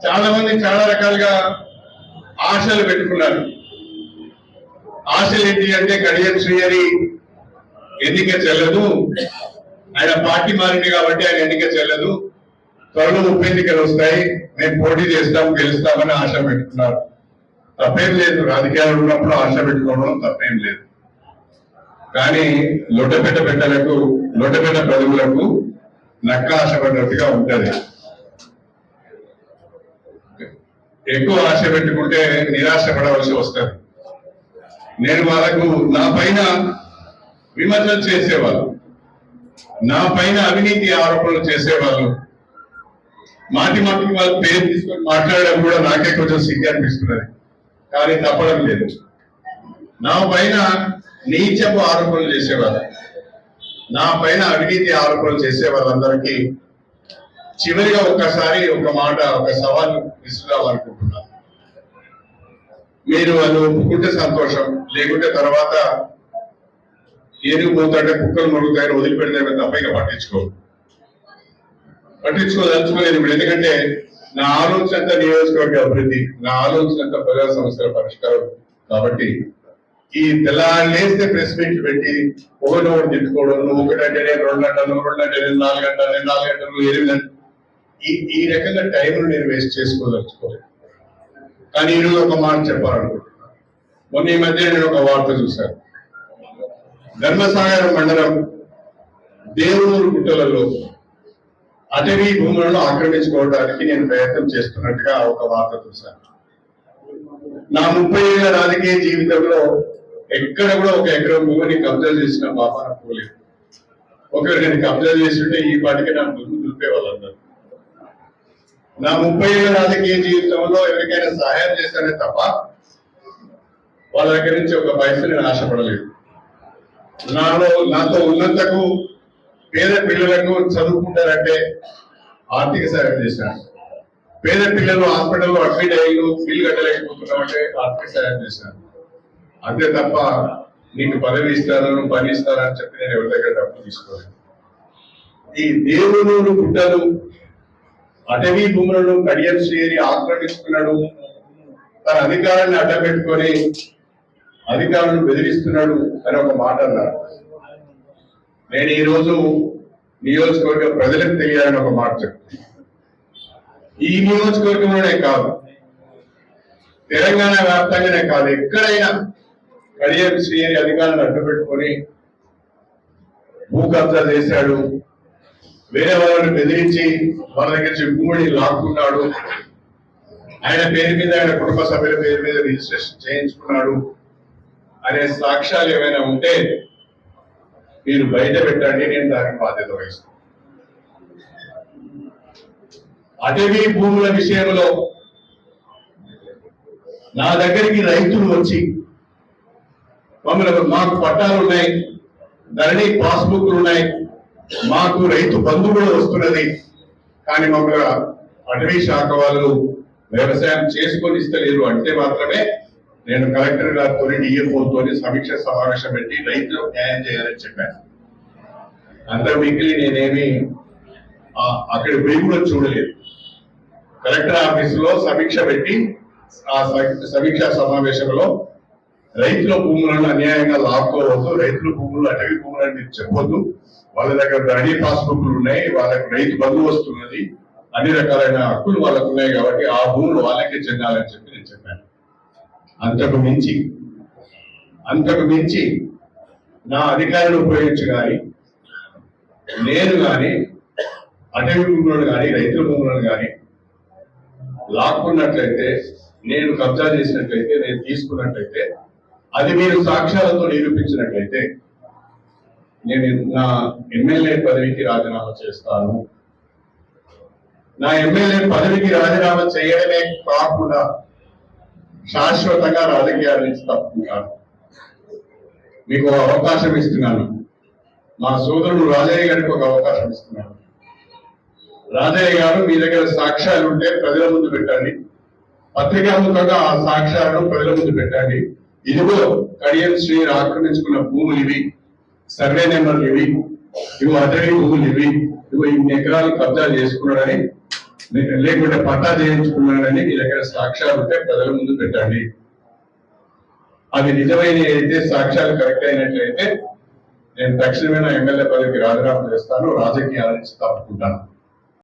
చాలా మంది చాలా రకాలుగా ఆశలు పెట్టుకున్నారు. ఆశలు ఏంటి అంటే కడియం శ్రీహరి ఎన్నిక చెల్లదు, ఆయన పార్టీ మారింది కాబట్టి ఆయన ఎన్నిక చెల్లదు, త్వరలో ఉప ఎన్నికలు వస్తాయి, మేము పోటీ చేస్తాం గెలుస్తామని ఆశ పెట్టుకున్నారు. తప్పేం లేదు, రాజకీయాలు ఉన్నప్పుడు ఆశ పెట్టుకోవడం తప్పేం లేదు. కానీ లొట్టపెట్ట ప్రజలకు నక్క ఆశపడినట్టుగా ఉంటది. ఎక్కువ ఆశ పెట్టుకుంటే నిరాశ పడవలసి వస్తుంది. నేను వాళ్ళకు నా పైన విమర్శలు చేసేవాళ్ళు, నా పైన అవినీతి ఆరోపణలు చేసేవాళ్ళు, మాటికి వాళ్ళ పేరు తీసుకొని మాట్లాడడం కూడా నాకే కొంచెం సిగ్గు అనిపిస్తున్నది. కానీ తప్పడం లేదు. నా పైన నీచపు ఆరోపణలు చేసేవాళ్ళు, నా పైన అవినీతి ఆరోపణలు చేసే వాళ్ళందరికీ చివరిగా ఒక్కసారి ఒక మాట, ఒక సవాల్ విసురాలనుకుంటున్నాను. మీరు వాళ్ళు ఒప్పుకుంటే సంతోషం, లేకుంటే తర్వాత ఏనుగు పోతాంటే కుక్కలు మురుగుతాయని వదిలిపెడితే తప్ప ఇక పట్టించుకోదలుచుకోలేదు ఇప్పుడు. ఎందుకంటే నా ఆలోచన అంతా నియోజకవర్గ అభివృద్ధి, నా ఆలోచన అంతా ప్రజా సమస్యల పరిష్కారం. కాబట్టి ఈ తెల్లారేస్తే ప్రెస్ మీట్ పెట్టి ఒకటి తిట్టుకోవడం, నువ్వు 1 గంట 2 గంటలు 2 గంటలు 4 గంటలు 4 గంటలు 8 గంటలు ఈ రకంగా టైంను నేను వేస్ట్ చేసుకోదలుచుకోలేదు. కానీ ఈరోజు ఒక మాట చెప్పాలనుకుంటున్నాను. మొన్న ఈ మధ్య నేను ఒక వార్త చూశాను. ధర్మసాగరం మండలం దేవునూరు గుట్టలలో అటవీ భూములను ఆక్రమించుకోవడానికి నేను ప్రయత్నం చేస్తున్నట్టుగా ఒక వార్త చూశాను. నా 30 ఏళ్ల రాజకీయ జీవితంలో ఎక్కడ కూడా ఒక ఎకరం భూమిని కబ్జా చేసిన పాపాన పోలేదు. ఒకరు నేను కబ్జా చేస్తుంటే ఈ పాటికి నా భూమి దులిపే వాళ్ళందరూ. నా 30 ఏళ్ల రాజకీయ జీవితంలో ఎవరికైనా సహాయం చేశానే తప్ప వాళ్ళ దగ్గర నుంచి ఒక పైసా నేను ఆశపడలేదు. నాతో ఉన్నంతకు పేద పిల్లలకు చదువుకుంటారంటే ఆర్థిక సహాయం చేశాను. పేద పిల్లలు హాస్పిటల్లో అడ్మిట్ అయ్యి బిల్లు కట్టలేకపోతున్నామంటే ఆర్థిక సహాయం చేశాను. అంతే తప్ప నీకు పదవి ఇస్తాను, నువ్వు పని ఇస్తానని చెప్పి నేను ఎవరి దగ్గర డబ్బులు తీసుకోలేదు. ఈ దేవునూరు గుట్టలు అటవీ భూములను కడియం శ్రీహరి ఆక్రమిస్తున్నాడు, తన అధికారాన్ని అడ్డపెట్టుకొని అధికారులను బెదిరిస్తున్నాడు అని ఒక మాట అన్నారు. నేను ఈరోజు నియోజకవర్గ ప్రజలకు తెలియాలని ఒక మాట చెప్తాను. ఈ నియోజకవర్గంలోనే కాదు, తెలంగాణ వ్యాప్తంగానే కాదు, ఎక్కడైనా కడియం శ్రీహరి అధికారులను అడ్డుపెట్టుకొని భూ కబ్జా చేశాడు, వేరే వాళ్ళని బెదిరించి వాళ్ళ దగ్గర నుంచి భూమిని లాక్కున్నాడు, ఆయన పేరు మీద ఆయన కుటుంబ సభ్యుల పేరు మీద రిజిస్ట్రేషన్ చేయించుకున్నాడు అనే సాక్ష్యాలు ఏమైనా ఉంటే మీరు బయట పెట్టండి, నేను దానికి బాధ్యత వహిస్తాను. అటవీ భూముల విషయంలో నా దగ్గరికి రైతులు వచ్చి మాకు పట్టాలు ఉన్నాయి, ధరణి పాస్బుక్లు ఉన్నాయి, మాకు రైతు బంధు కూడా వస్తున్నది, కానీ మమ్మల్ని అటవీ శాఖ వాళ్ళు వ్యవసాయం చేసుకొని ఇస్తలేరు అంటే మాత్రమే నేను కలెక్టర్ గారితో డిఎఫ్ఓతో సమీక్ష సమావేశం పెట్టి రైతులకు న్యాయం చేయాలని చెప్పాను. అందరూ మిగిలి నేనేమి అక్కడ పోయి కూడా చూడలేదు. కలెక్టర్ ఆఫీసులో సమీక్ష పెట్టి ఆ సమీక్షా సమావేశంలో రైతుల భూములను అన్యాయంగా లాక్కోవద్దు, రైతుల భూములు అటవీ భూములని మీరు చెప్పొద్దు, వాళ్ళ దగ్గర ధరణి పాస్బుక్లు ఉన్నాయి, వాళ్ళకి రైతు బంధు వస్తున్నది, అన్ని రకాలైన హక్కులు వాళ్ళకు ఉన్నాయి కాబట్టి ఆ భూములు వాళ్ళకే చెందాలని చెప్పి నేను చెప్పాను. అంతకు మించి నా అధికారులు ఉపయోగించి కానీ నేను కానీ అటవీ భూములను కానీ రైతుల భూములను కానీ లాక్కున్నట్లయితే, నేను కబ్జా చేసినట్లయితే, నేను తీసుకున్నట్లయితే, అది మీరు సాక్ష్యాలతో నిరూపించినట్లయితే నేను నా ఎమ్మెల్యే పదవికి రాజీనామా చేస్తాను. నా ఎమ్మెల్యే పదవికి రాజీనామా చేయడమే కాకుండా శాశ్వతంగా రాజకీయాల నుంచి తప్పుకుంటాను. మీకు అవకాశం ఇస్తున్నాను. మా సోదరుడు రాజయ్య గారికి ఒక అవకాశం ఇస్తున్నాను. రాజయ్య గారు, మీ దగ్గర సాక్ష్యాలు ఉంటే ప్రజల ముందు పెట్టండి, పత్రికాముఖంగా ఆ సాక్ష్యాలను ప్రజల ముందు పెట్టండి. ఇదిగో కడియం శ్రీహరి ఆక్రమించుకున్న భూములు ఇవి, సర్వే నెంబర్లు ఇవి, అటవీ భూములు ఇవి, ఇన్ని ఎకరాలు కబ్జా చేసుకున్నాడని లేకుంటే పట్టా చేయించుకున్నానని మీ దగ్గర సాక్ష్యాలు ఉంటే ప్రజల ముందు పెట్టండి. అది నిజమైన అయితే సాక్ష్యాలు కరెక్ట్ అయినట్లయితే నేను తక్షణమే నా ఎమ్మెల్యే పదవికి రాజీనామా చేస్తాను, రాజకీయాల నుంచి తప్పుకుంటాను.